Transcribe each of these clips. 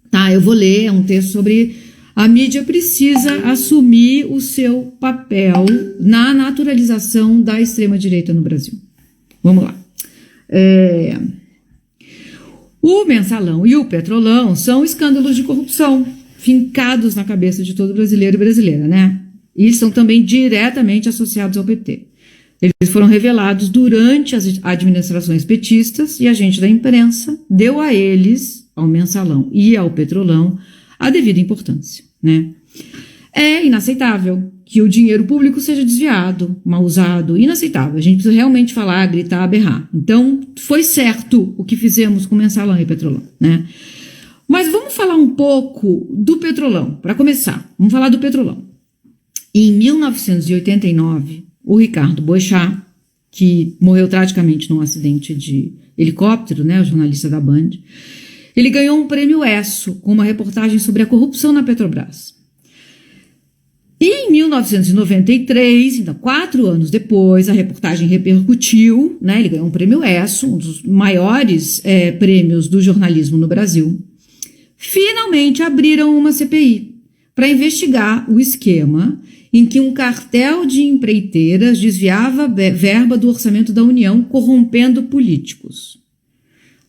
Tá, eu vou ler, é um texto sobre a mídia precisa assumir o seu papel na naturalização da extrema-direita no Brasil. Vamos lá. O Mensalão e o Petrolão são escândalos de corrupção fincados na cabeça de todo brasileiro e brasileira, né? E são também diretamente associados ao PT. Eles foram revelados durante as administrações petistas e a gente da imprensa deu a eles, ao Mensalão e ao Petrolão, a devida importância, né? É inaceitável que o dinheiro público seja desviado, mal usado, inaceitável. A gente precisa realmente falar, gritar, berrar. Então, foi certo o que fizemos com o Mensalão e Petrolão, né? Mas vamos falar um pouco do Petrolão, para começar. Vamos falar do Petrolão. Em 1989, o Ricardo Boechat, que morreu tragicamente num acidente de helicóptero, né, o jornalista da Band, ele ganhou um prêmio ESSO com uma reportagem sobre a corrupção na Petrobras. E em 1993, então 4 anos depois, a reportagem repercutiu, né, ele ganhou um prêmio ESSO, um dos maiores prêmios do jornalismo no Brasil. Finalmente abriram uma CPI para investigar o esquema em que um cartel de empreiteiras desviava verba do orçamento da União, corrompendo políticos.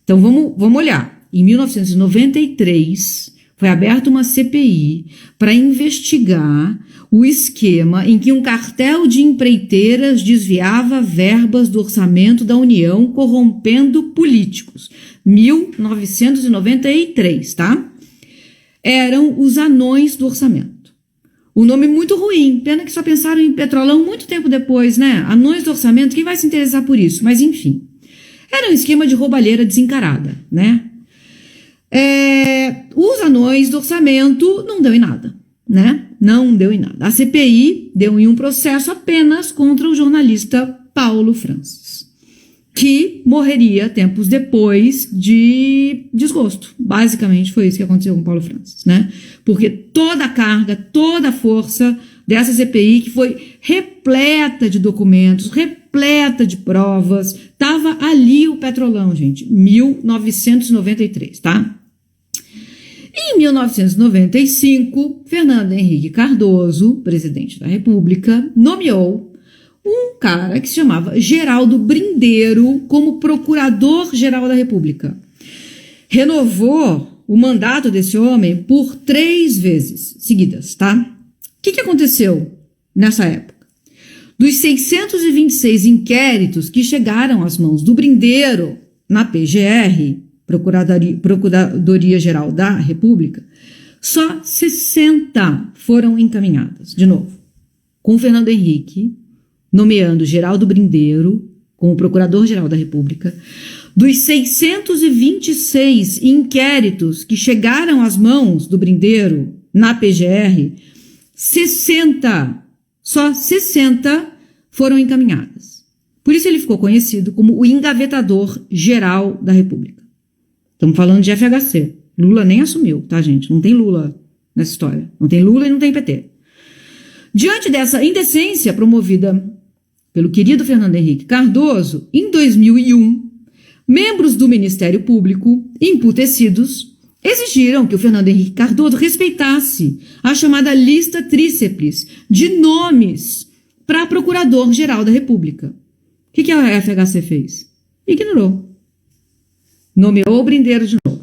Então vamos olhar. Em 1993, foi aberta uma CPI para investigar o esquema em que um cartel de empreiteiras desviava verbas do orçamento da União, corrompendo políticos. 1993, tá? Eram os anões do orçamento. O nome muito ruim, pena que só pensaram em Petrolão muito tempo depois, né? Anões do orçamento, quem vai se interessar por isso? Mas enfim, era um esquema de roubalheira desencarada, né? Os anões do orçamento não deu em nada, né? Não deu em nada. A CPI deu em um processo apenas contra o jornalista Paulo Francis, que morreria tempos depois de desgosto. Basicamente foi isso que aconteceu com Paulo Francis, né? Porque toda a carga, toda a força dessa CPI, que foi repleta de documentos, repleta de provas, estava ali o Petrolão, gente, 1993, tá? Em 1995, Fernando Henrique Cardoso, presidente da República, nomeou um cara que se chamava Geraldo Brindeiro como procurador-geral da República. Renovou o mandato desse homem por 3 vezes seguidas, tá? O que aconteceu nessa época? Dos 626 inquéritos que chegaram às mãos do Brindeiro na PGR, Procuradoria-Geral da República, só 60 foram encaminhadas. De novo, com Fernando Henrique nomeando Geraldo Brindeiro como Procurador-Geral da República, dos 626 inquéritos que chegaram às mãos do Brindeiro na PGR, só 60 foram encaminhadas. Por isso ele ficou conhecido como o engavetador-geral da República. Estamos falando de FHC. Lula nem assumiu, tá, gente? Não tem Lula nessa história. Não tem Lula e não tem PT. Diante dessa indecência promovida pelo querido Fernando Henrique Cardoso, em 2001, membros do Ministério Público, emputecidos, exigiram que o Fernando Henrique Cardoso respeitasse a chamada lista tríceps de nomes para Procurador-Geral da República. O que a FHC fez? Ignorou. Nomeou o Brindeiro de novo.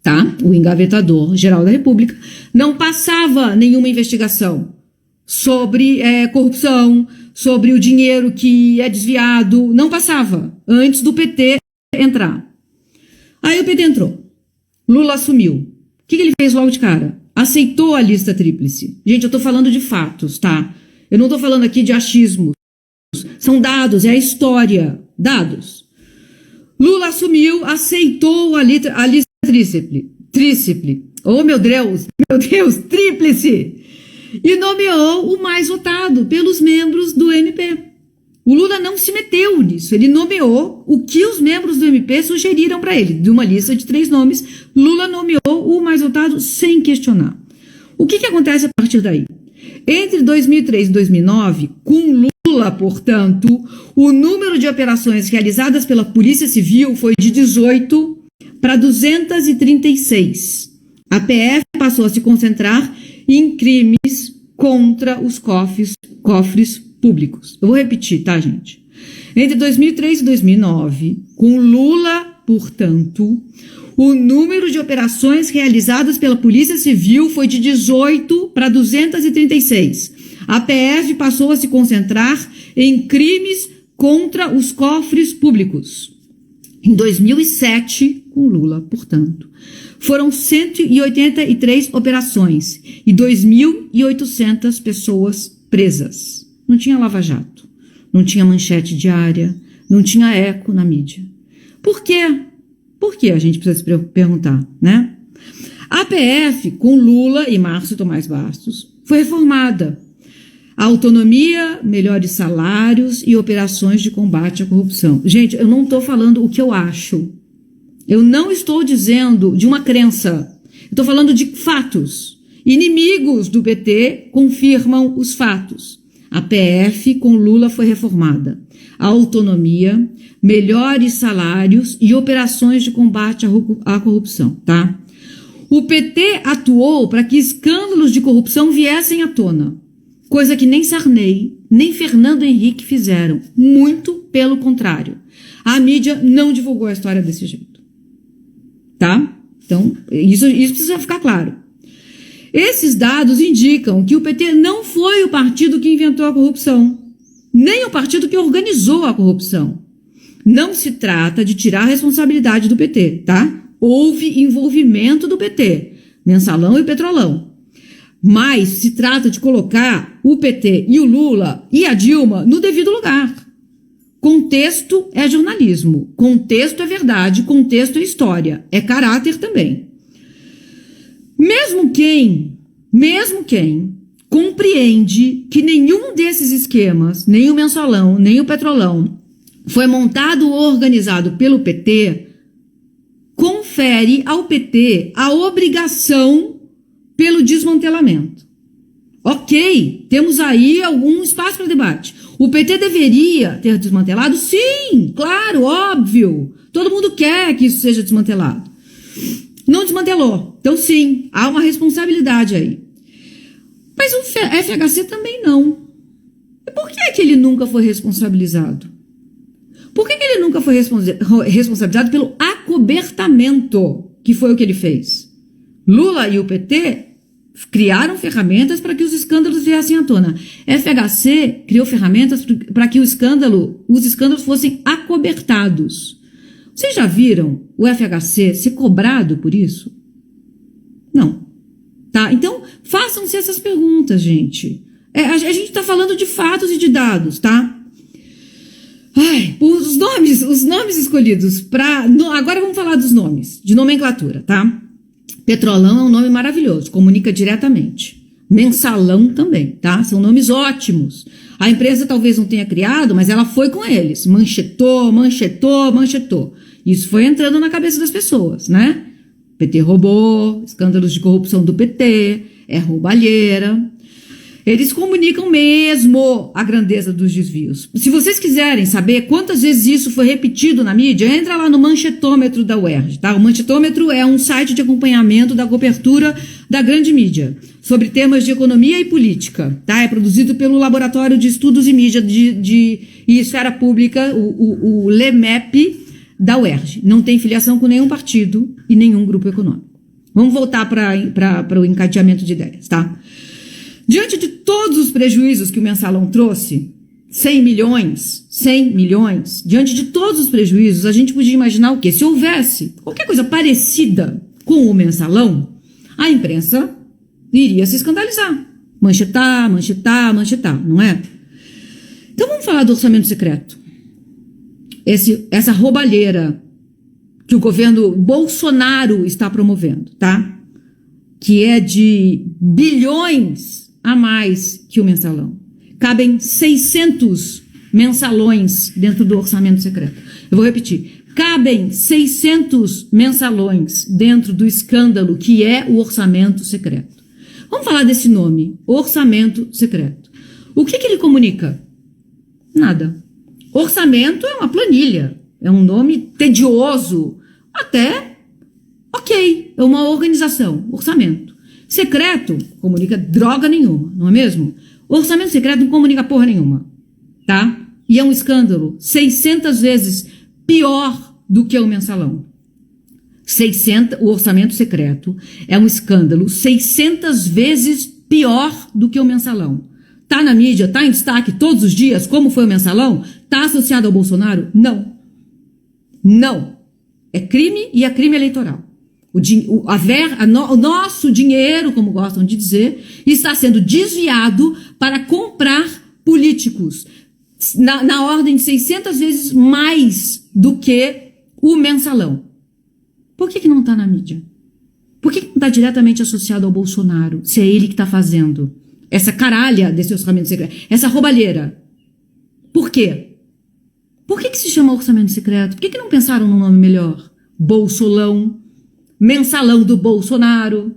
Tá? O engavetador-geral da República não passava nenhuma investigação sobre corrupção, sobre o dinheiro que é desviado, não passava, antes do PT entrar. Aí o PT entrou. Lula assumiu. O que ele fez logo de cara? Aceitou a lista tríplice. Gente, eu tô falando de fatos, tá? Eu não tô falando aqui de achismos. São dados, é a história. Dados. Lula assumiu, aceitou a lista tríplice. Oh, meu Deus, tríplice. E nomeou o mais votado pelos membros do MP. O Lula não se meteu nisso, ele nomeou o que os membros do MP sugeriram para ele. De uma lista de 3 nomes, Lula nomeou o mais votado sem questionar. O que acontece a partir daí? Entre 2003 e 2009, com Lula, portanto, o número de operações realizadas pela Polícia Civil foi de 18 para 236. A PF passou a se concentrar em crimes contra os cofres públicos. Eu vou repetir, tá, gente? Entre 2003 e 2009, com Lula, portanto, o número de operações realizadas pela Polícia Civil foi de 18 para 236. A PF passou a se concentrar em crimes contra os cofres públicos. Em 2007, com Lula, portanto, foram 183 operações e 2.800 pessoas presas. Não tinha lava-jato, não tinha manchete diária, não tinha eco na mídia. Por quê? Por que a gente precisa se perguntar, né? A PF, com Lula e Márcio Tomás Bastos, foi reformada. A autonomia, melhores salários e operações de combate à corrupção. Gente, eu não estou falando o que eu acho. Eu não estou dizendo de uma crença. Eu estou falando de fatos. Inimigos do PT confirmam os fatos. A PF com Lula foi reformada. A autonomia, melhores salários e operações de combate à corrupção, tá? O PT atuou para que escândalos de corrupção viessem à tona, coisa que nem Sarney, nem Fernando Henrique fizeram. Muito pelo contrário. A mídia não divulgou a história desse jeito, tá? Então, isso precisa ficar claro. Esses dados indicam que o PT não foi o partido que inventou a corrupção, nem o partido que organizou a corrupção. Não se trata de tirar a responsabilidade do PT, tá? Houve envolvimento do PT, Mensalão e Petrolão. Mas se trata de colocar o PT e o Lula e a Dilma no devido lugar. Contexto é jornalismo, contexto é verdade, contexto é história, é caráter também. Mesmo quem compreende que nenhum desses esquemas, nem o Mensalão, nem o Petrolão, foi montado ou organizado pelo PT, confere ao PT a obrigação pelo desmantelamento. Ok, temos aí algum espaço para debate. O PT deveria ter desmantelado? Sim, claro, óbvio. Todo mundo quer que isso seja desmantelado. Não desmantelou. Então, sim, há uma responsabilidade aí. Mas o FHC também não. E por que ele nunca foi responsabilizado? Por que ele nunca foi responsabilizado pelo acobertamento, que foi o que ele fez? Lula e o PT criaram ferramentas para que os escândalos viessem à tona. FHC criou ferramentas para que os escândalos fossem acobertados. Vocês já viram o FHC ser cobrado por isso? Não. Tá? Então, façam-se essas perguntas, gente. A gente está falando de fatos e de dados, tá? Os nomes escolhidos para... Agora vamos falar dos nomes, de nomenclatura, tá? Petrolão é um nome maravilhoso, comunica diretamente. Mensalão também, tá? São nomes ótimos. A empresa talvez não tenha criado, mas ela foi com eles. Manchetou. Isso foi entrando na cabeça das pessoas, né? PT roubou, escândalos de corrupção do PT, é roubalheira. Eles comunicam mesmo a grandeza dos desvios. Se vocês quiserem saber quantas vezes isso foi repetido na mídia, entra lá no manchetômetro da UERJ, tá? O manchetômetro é um site de acompanhamento da cobertura da grande mídia sobre temas de economia e política, tá? É produzido pelo Laboratório de Estudos e Mídia e Esfera Pública, o LEMEP da UERJ. Não tem filiação com nenhum partido e nenhum grupo econômico. Vamos voltar para o encadeamento de ideias, tá? Diante de todos os prejuízos que o Mensalão trouxe, 100 milhões, diante de todos os prejuízos, a gente podia imaginar o quê? Se houvesse qualquer coisa parecida com o Mensalão, a imprensa iria se escandalizar. Manchetar, não é? Então vamos falar do orçamento secreto. Essa roubalheira que o governo Bolsonaro está promovendo, tá? Que é de bilhões a mais que o Mensalão. Cabem 600 mensalões dentro do orçamento secreto. Eu vou repetir. Cabem 600 mensalões dentro do escândalo que é o orçamento secreto. Vamos falar desse nome, orçamento secreto. O que ele comunica? Nada. Orçamento é uma planilha, é um nome tedioso, até ok, Ok, é uma organização, orçamento. Secreto comunica droga nenhuma, não é mesmo? Orçamento secreto não comunica porra nenhuma, tá? E é um escândalo 600 vezes pior do que o mensalão. O orçamento secreto é um escândalo 600 vezes pior do que o mensalão. Tá na mídia, tá em destaque todos os dias, como foi o mensalão? Tá associado ao Bolsonaro? Não. Não. É crime e é crime eleitoral. O nosso dinheiro, como gostam de dizer, está sendo desviado para comprar políticos na ordem de 600 vezes mais do que o mensalão. Por que não está na mídia? Por que não está diretamente associado ao Bolsonaro, se é ele que está fazendo essa caralha desse orçamento secreto, essa roubalheira? Por quê? Por que se chama orçamento secreto? Por que não pensaram num nome melhor? Bolsolão, mensalão do Bolsonaro.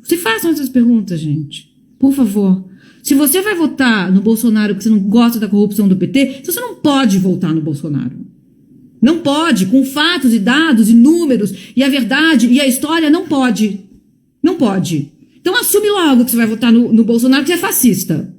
Se façam essas perguntas, gente. Por favor. Se você vai votar no Bolsonaro porque você não gosta da corrupção do PT, você não pode votar no Bolsonaro. Não pode, com fatos e dados e números e a verdade e a história, não pode. Não pode. Então assume logo que você vai votar no Bolsonaro porque você é fascista.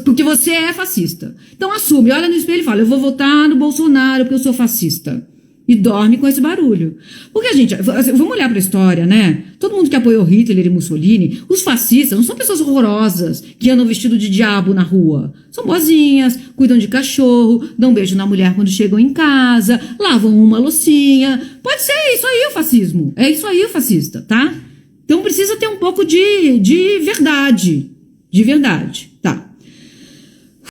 Porque você é fascista. Então assume, olha no espelho e fala, eu vou votar no Bolsonaro porque eu sou fascista. E dorme com esse barulho. Porque, gente, vamos olhar para a história, né? Todo mundo que apoiou Hitler e Mussolini, os fascistas não são pessoas horrorosas que andam vestido de diabo na rua. São boazinhas, cuidam de cachorro, dão um beijo na mulher quando chegam em casa, lavam uma loucinha. Pode ser isso aí o fascismo. É isso aí o fascista, tá? Então precisa ter um pouco de verdade. De verdade.